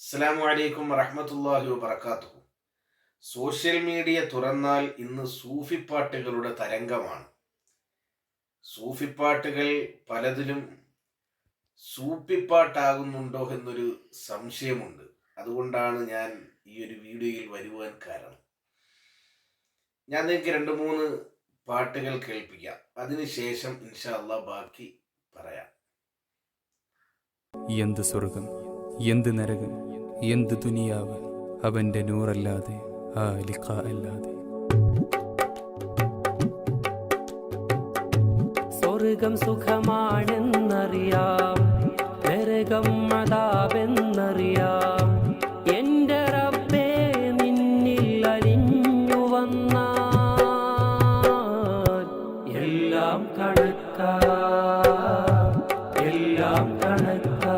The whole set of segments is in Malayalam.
അസ്സലാമു അലൈക്കും വറഹ്മത്തുള്ളാഹി വബറകാതുഹു. സോഷ്യൽ മീഡിയ തുറന്നാൽ ഇന്ന് സൂഫിപ്പാട്ടുകളുടെ തരംഗമാണ്. സൂഫിപ്പാട്ടുകൾ പലതിലും സൂപ്പിപ്പാട്ടാകുന്നുണ്ടോ എന്നൊരു സംശയമുണ്ട്. അതുകൊണ്ടാണ് ഞാൻ ഈ ഒരു വീഡിയോയിൽ വരുവാൻ കാരണം. ഞാൻ നിങ്ങൾക്ക് രണ്ട് മൂന്ന് പാട്ടുകൾ കേൾപ്പിക്കാം. അതിനുശേഷം ഇൻഷാ അല്ലാഹ് ബാക്കി പറയാം. എന്ത് സ്വർഗം, എന്ത് നരകം, എന്ത് ദുനിയാവ്, അവൻ്റെ നൂറല്ലാതെ ആ ലിഖ അല്ലാതെ. സ്വർഗം സുഖമാണെന്നറിയാം, നരകം അതാപെന്നറിയാം. എൻ്റെ റബ്ബേ നിന്നിൽ അലിഞ്ഞു വന്നാൽ എല്ലാം കണക്കാ, എല്ലാം കണക്കാ.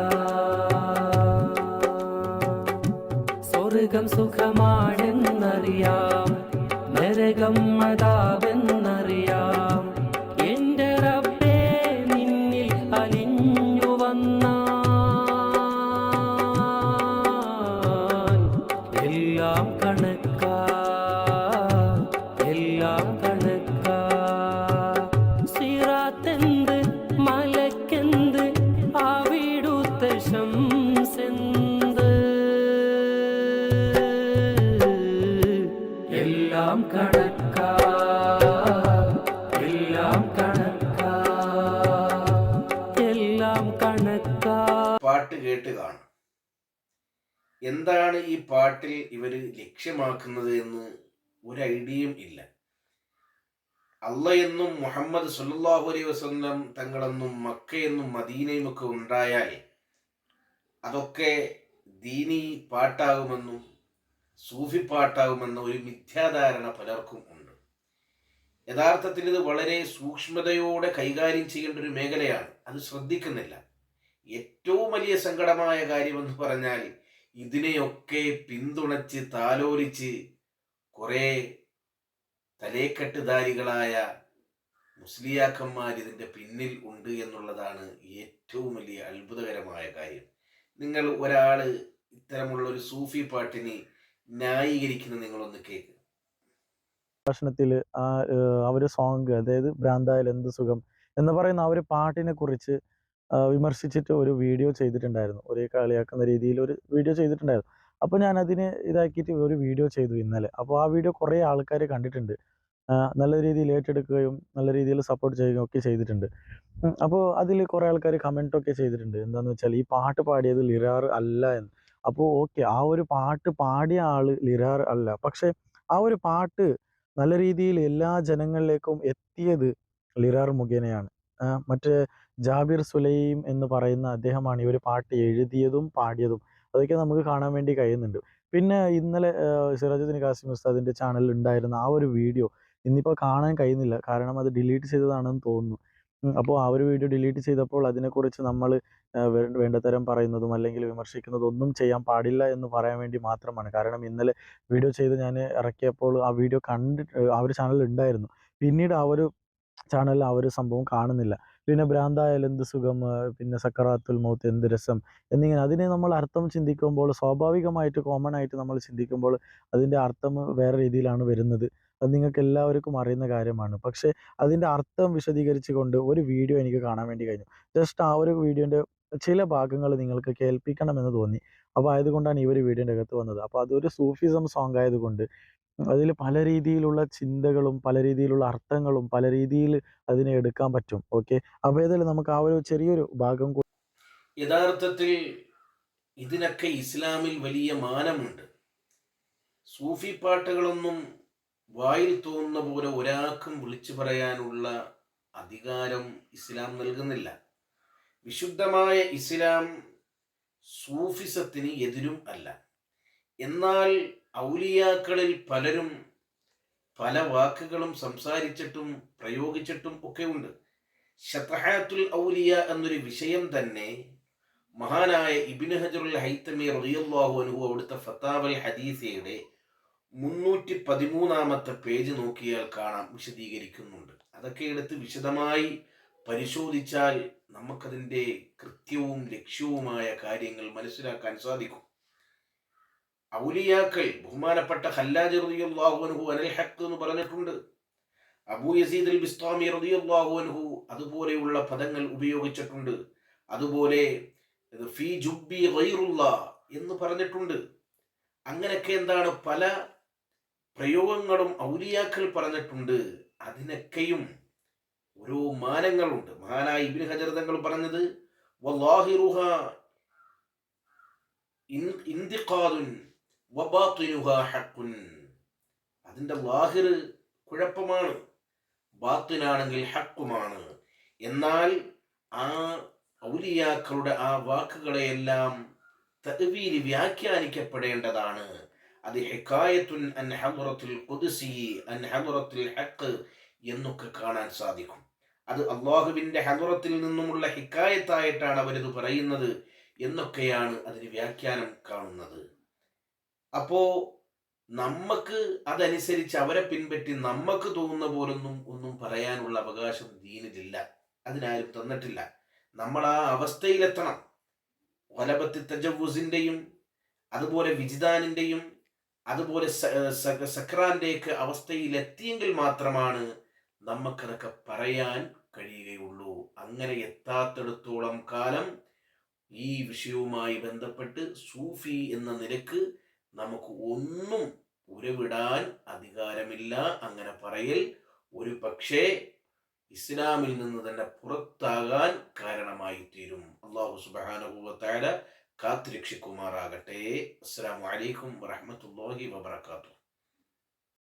സ്വർഗം സുഖമാണെന്നറിയാം, നരകം അതാപെന്നറിയാം. എൻ്റെ റബ്ബേ നിന്നിൽ അലിഞ്ഞു വന്നാൽ എല്ലാം കണക്കാ, എല്ലാം കണക്കാ. സിറാത്തെന്ത് മലക്കെന്ത് അവിടുത്തെ ശംസെന്ത്, എല്ലാം കണക്കാ, എല്ലാം കണക്കാ, എല്ലാം കണക്കാ. പാട്ട് കേട്ട് കാണും. എന്താണ് ഈ പാട്ടിൽ ഇവർ ലക്ഷ്യമാക്കുന്നത് എന്ന് ഒരു ഐഡിയയും ഇല്ല. അള്ളയെന്നും മുഹമ്മദ് സല്ലല്ലാഹു അലൈഹി വസല്ലം തങ്ങളെന്നും മക്കയെന്നും മദീനയും ഒക്കെ ഉണ്ടായാൽ അതൊക്കെ ദീനി പാട്ടാകുമെന്നും സൂഫി പാട്ടാകുമെന്ന ഒരു മിഥ്യാധാരണ പലർക്കും ഉണ്ട്. യഥാർത്ഥത്തിൽ ഇത് വളരെ സൂക്ഷ്മതയോടെ കൈകാര്യം ചെയ്യേണ്ട ഒരു മേഖലയാണ്. അത് ശ്രദ്ധിക്കുന്നില്ല. ഏറ്റവും വലിയ സങ്കടമായ കാര്യമെന്ന് പറഞ്ഞാൽ ഇതിനെയൊക്കെ പിന്തുണച്ച് താലോലിച്ച് കുറേ തലേക്കെട്ടുധാരികളായ മുസ്ലിയാക്കന്മാർ ഇതിൻ്റെ പിന്നിൽ ഉണ്ട് എന്നുള്ളതാണ് ഏറ്റവും വലിയ അത്ഭുതകരമായ കാര്യം. നിങ്ങൾ ഒരാൾ ഇത്തരമുള്ള ഒരു സൂഫി പാട്ടിനെ ന്യായീകരിക്കുന്നത് നിങ്ങളൊന്ന് കേൾക്കുക. പ്രശ്നത്തിൽ ആ ഒരു സോങ്, അതായത് ഭ്രാന്തായാൽ എന്ത് സുഖം എന്ന് പറയുന്ന ആ ഒരു പാട്ടിനെ കുറിച്ച് വിമർശിച്ചിട്ട് ഒരു വീഡിയോ ചെയ്തിട്ടുണ്ടായിരുന്നു. ഒരു കളിയാക്കുന്ന രീതിയിൽ ഒരു വീഡിയോ ചെയ്തിട്ടുണ്ടായിരുന്നു. അപ്പോൾ ഞാൻ അതിനെ ഇതാക്കിയിട്ട് ഒരു വീഡിയോ ചെയ്തു ഇന്നലെ. അപ്പോൾ ആ വീഡിയോ കുറേ ആൾക്കാർ കണ്ടിട്ടുണ്ട്. നല്ല രീതിയിൽ ഏറ്റെടുക്കുകയും നല്ല രീതിയിൽ സപ്പോർട്ട് ചെയ്യുകയും ഒക്കെ ചെയ്തിട്ടുണ്ട്. അപ്പോൾ അതിൽ കുറേ ആൾക്കാർ കമൻറ്റൊക്കെ ചെയ്തിട്ടുണ്ട്. എന്താണെന്ന് വെച്ചാൽ ഈ പാട്ട് പാടിയത് ലിറാർ അല്ല എന്ന്. അപ്പോൾ ഓക്കെ, ആ ഒരു പാട്ട് പാടിയ ആൾ ലിറാർ അല്ല, പക്ഷേ ആ ഒരു പാട്ട് നല്ല രീതിയിൽ എല്ലാ ജനങ്ങളിലേക്കും എത്തിയത് ലിറാർ മുഖേനയാണ്. മറ്റേ ജാബിർ സുലൈം എന്ന് പറയുന്ന അദ്ദേഹമാണ് ഈ ഒരു പാട്ട് എഴുതിയതും പാടിയതും. അതൊക്കെ നമുക്ക് കാണാൻ വേണ്ടി കഴിയുന്നുണ്ട്. പിന്നെ ഇന്നലെ സിറാജുദ്ദീൻ കാസിം ഉസ്താദിൻ്റെ ചാനലിൽ ഉണ്ടായിരുന്ന ആ ഒരു വീഡിയോ ഇന്നിപ്പോൾ കാണാൻ കഴിയുന്നില്ല. കാരണം അത് ഡിലീറ്റ് ചെയ്തതാണെന്ന് തോന്നുന്നു. അപ്പോൾ ആ ഒരു വീഡിയോ ഡിലീറ്റ് ചെയ്തപ്പോൾ അതിനെക്കുറിച്ച് നമ്മൾ വേണ്ടതരം പറയുന്നതും അല്ലെങ്കിൽ വിമർശിക്കുന്നതും ഒന്നും ചെയ്യാൻ പാടില്ല എന്ന് പറയാൻ വേണ്ടി മാത്രമാണ്. കാരണം ഇന്നലെ വീഡിയോ ചെയ്ത് ഞാൻ ഇറക്കിയപ്പോൾ ആ വീഡിയോ ആ ഒരു ചാനലിൽ ഉണ്ടായിരുന്നു. പിന്നീട് ആ ഒരു ചാനലിൽ ആ ഒരു സംഭവം കാണുന്നില്ല. പിന്നെ ഭ്രാന്തായാൽ എന്ത് സുഖം, പിന്നെ സക്കറാത്തുൽ മൗത്ത് എന്ത് രസം എന്നിങ്ങനെ അതിനെ നമ്മൾ അർത്ഥം ചിന്തിക്കുമ്പോൾ സ്വാഭാവികമായിട്ട് കോമൺ ആയിട്ട് നമ്മൾ ചിന്തിക്കുമ്പോൾ അതിൻ്റെ അർത്ഥം വേറെ രീതിയിലാണ് വരുന്നത്. അത് നിങ്ങൾക്ക് എല്ലാവർക്കും അറിയുന്ന കാര്യമാണ്. പക്ഷേ അതിൻ്റെ അർത്ഥം വിശദീകരിച്ച് കൊണ്ട് ഒരു വീഡിയോ എനിക്ക് കാണാൻ വേണ്ടി കഴിഞ്ഞു. ജസ്റ്റ് ആ ഒരു വീഡിയോൻ്റെ ചില ഭാഗങ്ങൾ നിങ്ങൾക്ക് കേൾപ്പിക്കണമെന്ന് തോന്നി. അപ്പോൾ ആയതുകൊണ്ടാണ് ഈ ഒരു വീഡിയോൻ്റെ അകത്ത് വന്നത്. അപ്പോൾ അതൊരു സൂഫിസം സോങ് ആയതുകൊണ്ട് അതിൽ പല രീതിയിലുള്ള ചിന്തകളും പല രീതിയിലുള്ള അർത്ഥങ്ങളും പല രീതിയിൽ അതിനെ എടുക്കാൻ പറ്റും. ഓക്കെ, അപ്പോൾ ഏതായാലും നമുക്ക് ആ ഒരു ചെറിയൊരു ഭാഗം യഥാർത്ഥത്തിൽ ഇതിനൊക്കെ ഇസ്ലാമിൽ വലിയ മാനമുണ്ട്. സൂഫി പാട്ടുകളൊന്നും വായിൽ തോന്നുന്ന പോലെ ഒരാൾക്കും വിളിച്ചു പറയാനുള്ള അധികാരം ഇസ്ലാം നൽകുന്നില്ല. വിശുദ്ധമായ ഇസ്ലാം സൂഫിസത്തിന് എതിരും അല്ല. എന്നാൽ ഔലിയാക്കളിൽ പലരും പല വാക്കുകളും സംസാരിച്ചിട്ടും പ്രയോഗിച്ചിട്ടും ഒക്കെ ഉണ്ട്. ശത്ഹാത്തുൽ ഔലിയ എന്നൊരു വിഷയം തന്നെ മഹാനായ ഇബ്നു ഹജറുൽ ഹൈതമി റളിയല്ലാഹു അൻഹു അവിടുത്തെ ഫത്താവൽ ഹദീസയുടെ 313 പേജ് നോക്കിയാൽ കാണാം, വിശദീകരിക്കുന്നുണ്ട്. അതൊക്കെ എടുത്ത് വിശദമായി പരിശോധിച്ചാൽ നമുക്കതിൻ്റെ കൃത്യവും ലക്ഷ്യവുമായ കാര്യങ്ങൾ മനസ്സിലാക്കാൻ സാധിക്കും. ഔലിയാക്കൾ ബഹുമാനപ്പെട്ട ഖല്ലാജി റളിയല്ലാഹു അൻഹു അനൽ ഹഖ് എന്ന് പറഞ്ഞിട്ടുണ്ട്. അബൂ യസീദ് അൽ ബിസ്താമി റളിയല്ലാഹു അൻഹു അതുപോലെയുള്ള പദങ്ങൾ ഉപയോഗിച്ചിട്ടുണ്ട്. അതുപോലെ ഫീ ജുബ്ബി ഗൈറുല്ലാഹ് എന്ന് പറഞ്ഞിട്ടുണ്ട്. അങ്ങനെയൊക്കെ എന്താണ് പല പ്രയോഗങ്ങളും ഔലിയാക്കൾ പറഞ്ഞിട്ടുണ്ട്. അതിനൊക്കെയും ഓരോ മാനങ്ങളുണ്ട്. മഹാനായ ഇബ്നു ഹജർ തങ്ങൾ പറഞ്ഞത് വല്ലാഹിറുഹാ ഇന്തിഖാദുൻ വബാത്തിനുഹാ ഹഖ്ഖുൻ. അതിന്റെ ലാഹിർ കുഴപ്പമാണ്, ബാത്തിനാണെങ്കിൽ ഹഖ്ഖുമാണ്. എന്നാൽ ആ ഔലിയാക്കളുടെ ആ വാക്കുകളെയെല്ലാം തഅ്വീൽ വ്യാഖ്യാനിക്കപ്പെടേണ്ടതാണ്. അത് ഹികായത്തുൻ അൻ ഹദ്റത്തുൽ ഖുദ്സി അൻ ഹദ്റത്തുൽ ഹഖ് എന്നൊക്കെ കാണാൻ സാധിക്കും. അത് അള്ളാഹുവിന്റെ ഹദ്റത്തിൽ നിന്നുമുള്ള ഹിക്കായത്തായിട്ടാണ് അവരിത് പറയുന്നത് എന്നൊക്കെയാണ് അതിന് വ്യാഖ്യാനം കാണുന്നത്. അപ്പോ നമുക്ക് അതനുസരിച്ച് അവരെ പിൻപറ്റി നമുക്ക് തോന്നുന്ന പോലൊന്നും ഒന്നും പറയാനുള്ള അവകാശം ദീനിലില്ല, അതിനാരും തന്നിട്ടില്ല. നമ്മൾ ആ അവസ്ഥയിലെത്തണം. വലബത്തി തജവ്വുസിന്റെയും അതുപോലെ വിജിദാനിന്റെയും അതുപോലെ സക്രാന്റെയൊക്കെ അവസ്ഥയിലെത്തിയെങ്കിൽ മാത്രമാണ് നമുക്കതൊക്കെ പറയാൻ കഴിയുകയുള്ളൂ. അങ്ങനെ എത്താത്തിടത്തോളം കാലം ഈ വിഷയവുമായി ബന്ധപ്പെട്ട് സൂഫി എന്ന നിലക്ക് നമുക്ക് ഒന്നും ഉരുവിടാൻ അധികാരമില്ല. അങ്ങനെ പറയൽ ഒരു പക്ഷേ ഇസ്ലാമിൽ നിന്ന് തന്നെ പുറത്താകാൻ കാരണമായി തീരും. അല്ലാഹു സുബ്ഹാനഹു വ തആല കാത്തുരക്ഷിക്കുമാറാകട്ടെ. അസ്സലാമു അലൈക്കും വറഹ്മത്തുള്ളാഹി വബറകാതുഹു.